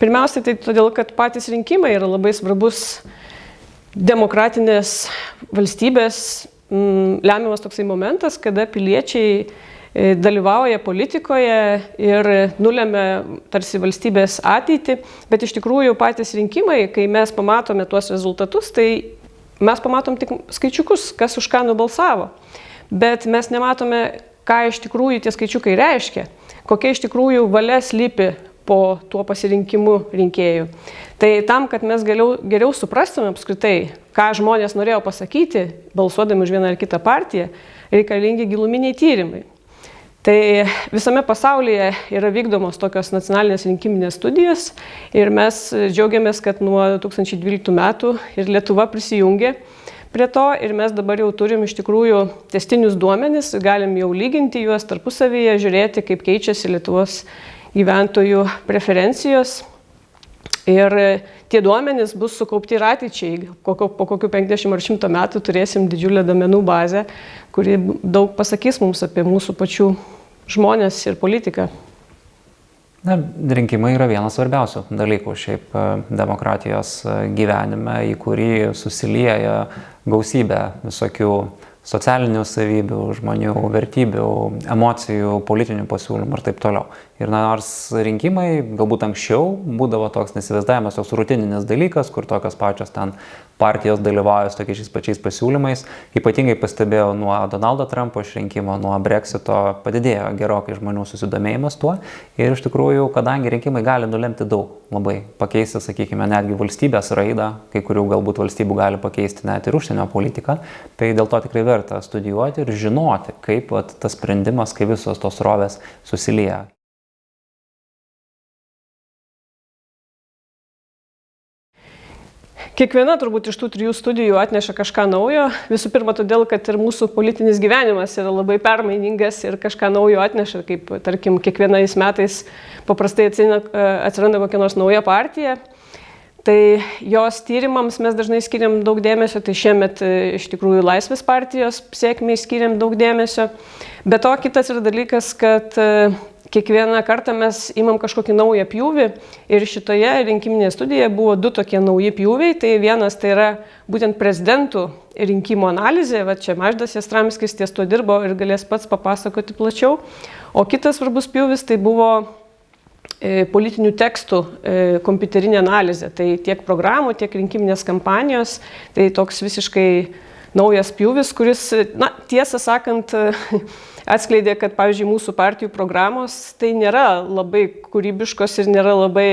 Pirmiausia, tai todėl, kad patys rinkimai yra labai svarbus demokratinės valstybės lemiamas toksai momentas, kada piliečiai dalyvauja politikoje ir nulemia tarsi valstybės ateitį, bet iš tikrųjų patys rinkimai, kai mes pamatome tuos rezultatus, tai mes pamatom tik skaičiukus, kas už ką nubalsavo, bet mes nematome, ką iš tikrųjų tie skaičiukai reiškia, kokia iš tikrųjų valia slypi po tuo pasirinkimu rinkėjų. Tai tam, kad mes geriau suprastume apskritai, ką žmonės norėjo pasakyti, balsuodami už vieną ar kitą partiją, reikalingi giluminiai tyrimai. Tai visame pasaulyje yra vykdomos tokios nacionalinės rinkiminės studijos ir mes džiaugiamės, kad nuo 2012 metų ir Lietuva prisijungė prie to ir mes dabar jau turim iš tikrųjų tęstinius duomenis, galim jau lyginti juos tarpusavyje, žiūrėti, kaip keičiasi Lietuvos gyventojų preferencijos. Ir tie duomenys bus sukaupti ir ateičiai. Po kokių 50 ar 100 metų turėsim didžiulę duomenų bazę, kuri daug pasakys mums apie mūsų pačių žmonės ir politiką. Na, rinkimai yra vienas svarbiausių dalykų šiaip demokratijos gyvenime, į kurį susilieja gausybė visokių socialinių savybių, žmonių vertybių, emocijų, politinių pasiūlymų ir taip toliau. Ir nors rinkimai galbūt anksčiau būdavo toks nesivaizdavimas, toks rutininis dalykas, kur tokios pačios ten partijos dalyvauja su tokiais pačiais pasiūlymais, ypatingai pastebėjau nuo Donaldo Trumpo išrinkimo, nuo Brexito padidėjo gerokai žmonių susidomėjimas tuo. Ir iš tikrųjų, kadangi rinkimai gali nulemti daug, labai pakeisti, sakykime, netgi valstybės raidą, kai kurių galbūt valstybių gali pakeisti net ir užsienio politiką, tai dėl to tikrai verta studijuoti ir žinoti, kaip tas sprendimas, kai visos tos srovės susilieja. Kiekviena turbūt iš tų 3 studijų atneša kažką naujo. Visų pirma, todėl, kad ir mūsų politinis gyvenimas yra labai permainingas ir kažką naujo atneša, kaip, tarkim, kiekvienais metais paprastai atsiranda kokia nors nauja partija. Tai jos tyrimams mes dažnai skiriam daug dėmesio, tai šiemet iš tikrųjų Laisvės partijos sėkmei skiriam daug dėmesio. Be to, kitas yra dalykas, kad kiekvieną kartą mes imam kažkokį naują pjūvį ir šitoje rinkiminėje studijoje buvo 2 tokie nauji pjūviai. Tai vienas tai yra būtent prezidentų rinkimų analizė, va čia Mažvydas Jastramskis ties tuo dirbo ir galės pats papasakoti plačiau. O kitas svarbus pjūvis tai buvo politinių tekstų kompiuterinė analizė. Tai tiek programų, tiek rinkiminės kampanijos, tai toks visiškai naujas pjūvis, kuris, na, tiesą sakant, atskleidė, kad, pavyzdžiui, mūsų partijų programos tai nėra labai kūrybiškos ir nėra labai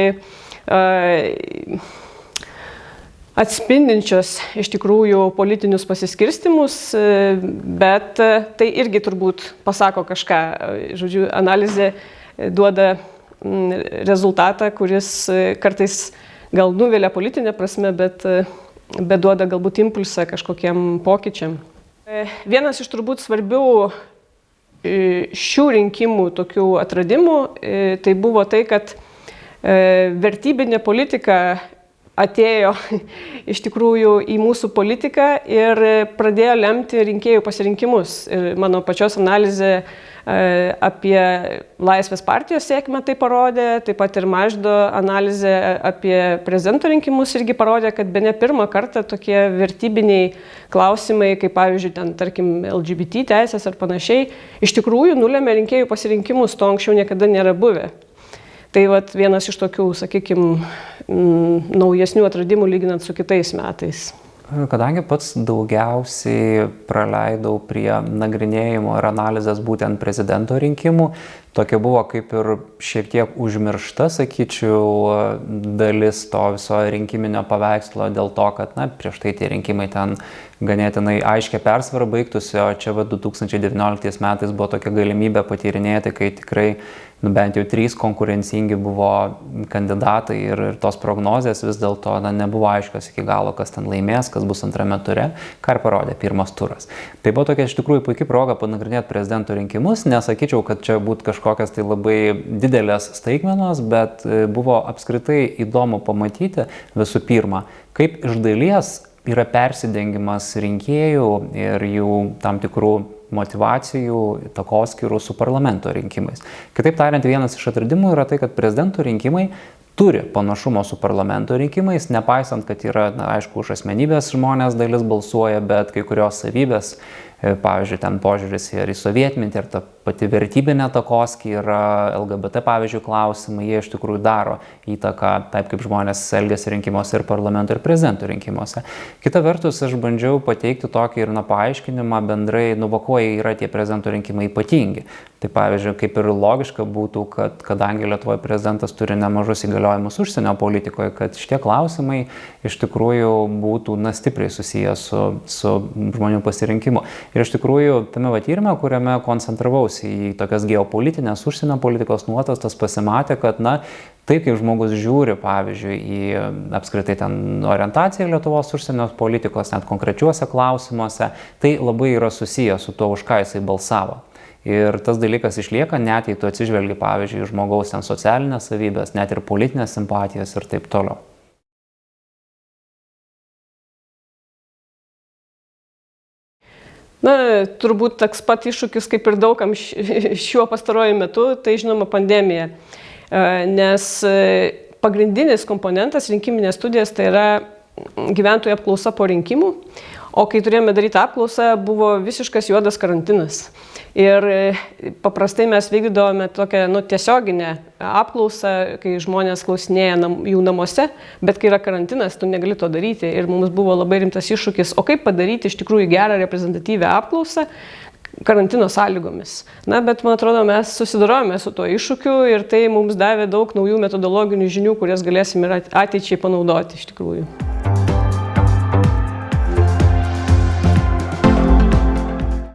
atspindinčios iš tikrųjų politinius pasiskirstimus, bet tai irgi turbūt pasako kažką. Žodžiu, analizė duoda rezultatą, kuris kartais gal nuvilia politinė prasme, bet duoda galbūt impulsą kažkokiem pokyčiam. Vienas iš turbūt svarbių šių rinkimų tokių atradimų, tai buvo tai, kad vertybinė politika atėjo iš tikrųjų į mūsų politiką ir pradėjo lemti rinkėjų pasirinkimus. Ir mano pačios analizė apie Laisvės partijos sėkmę tai parodė, taip pat ir Mažvydo analizė apie prezidento rinkimus irgi parodė, kad bene pirmą kartą tokie vertybiniai klausimai, kaip pavyzdžiui, ten, tarkim, LGBT teisės ar panašiai, iš tikrųjų nulėmė rinkėjų pasirinkimus, to anksčiau niekada nėra buvę. Tai vat vienas iš tokių, sakykime, naujesnių atradimų lyginant su kitais metais. Kadangi pats daugiausiai praleidau prie nagrinėjimo ir analizės būtent prezidento rinkimų, tokia buvo kaip ir šiek tiek užmiršta, sakyčiau, dalis to viso rinkiminio paveikslo dėl to, kad, na, prieš tai tie rinkimai ten ganėtinai aiškia persvara baigtųsi, o čia 2019 metais buvo tokia galimybė patyrinėti, kai tikrai bent jau 3 konkurencingi buvo kandidatai ir tos prognozės vis dėlto nebuvo aiškios iki galo, kas ten laimės, kas bus antrame ture, ką ir parodė pirmas turas. Tai buvo tokia iš tikrųjų puikia proga panagrinėti prezidento rinkimus, nesakyčiau, kad čia būtų kažkokias tai labai didelės staigmenos, bet buvo apskritai įdomu pamatyti visų pirma, kaip iš dalies yra persidengimas rinkėjų ir jų tam tikrų motyvacijų, takoskyrų su parlamento rinkimais. Kitaip tariant, vienas iš atradimų yra tai, kad prezidento rinkimai turi panašumo su parlamento rinkimais, nepaisant, kad yra, aišku, už asmenybės žmonės dalis balsuoja, bet kai kurios savybės, pavyzdžiui, ten požiūris ir į sovietmetį, ir ta pati vertybinė takoskyra, LGBT, pavyzdžiui, klausimai, jie iš tikrųjų daro įtaką taip, kaip žmonės elgiasi rinkimuose ir parlamento ir prezidento rinkimuose. Kita vertus, aš bandžiau pateikti tokį ir paaiškinimą bendrai, kuo yra tie prezidento rinkimai ypatingi. Tai pavyzdžiui, kaip ir logiška būtų, kad kadangi Lietuvoje prezidentas turi nemažus įgaliojimus užsienio politikoje, kad šitie klausimai iš tikrųjų būtų stipriai susiję su žmonių pasirinkimu. Ir iš tikrųjų, tame tyrime, kuriame koncentravausi į tokias geopolitinės užsienio politikos nuostatas, pasimatė, kad taip kaip žmogus žiūri, pavyzdžiui, į apskritai ten orientaciją Lietuvos užsienio politikos, net konkrečiuose klausimuose, tai labai yra susiję su tuo, už ką jisai balsavo. Ir tas dalykas išlieka, net jei tu atsižvelgi, pavyzdžiui, žmogaus ten socialinės savybės, net ir politinės simpatijas ir taip toliau. Turbūt toks pat iššūkis kaip ir daugam šiuo pastaruoju metu, tai žinoma pandemija. Nes pagrindinis komponentas rinkiminės studijos tai yra gyventojų apklausa po rinkimų, o kai turėjome daryti apklausą, buvo visiškas juodas karantinas. Ir paprastai mes vykdydavome tokią tiesioginę apklausą, kai žmonės klausinėja jų namuose, bet kai yra karantinas, tu negali to daryti. Ir mums buvo labai rimtas iššūkis, o kaip padaryti iš tikrųjų gerą reprezentatyvę apklausą karantino sąlygomis. Bet man atrodo, mes susidorojome su tuo iššūkiu ir tai mums davė daug naujų metodologinių žinių, kurias galėsime ateičiai panaudoti iš tikrųjų.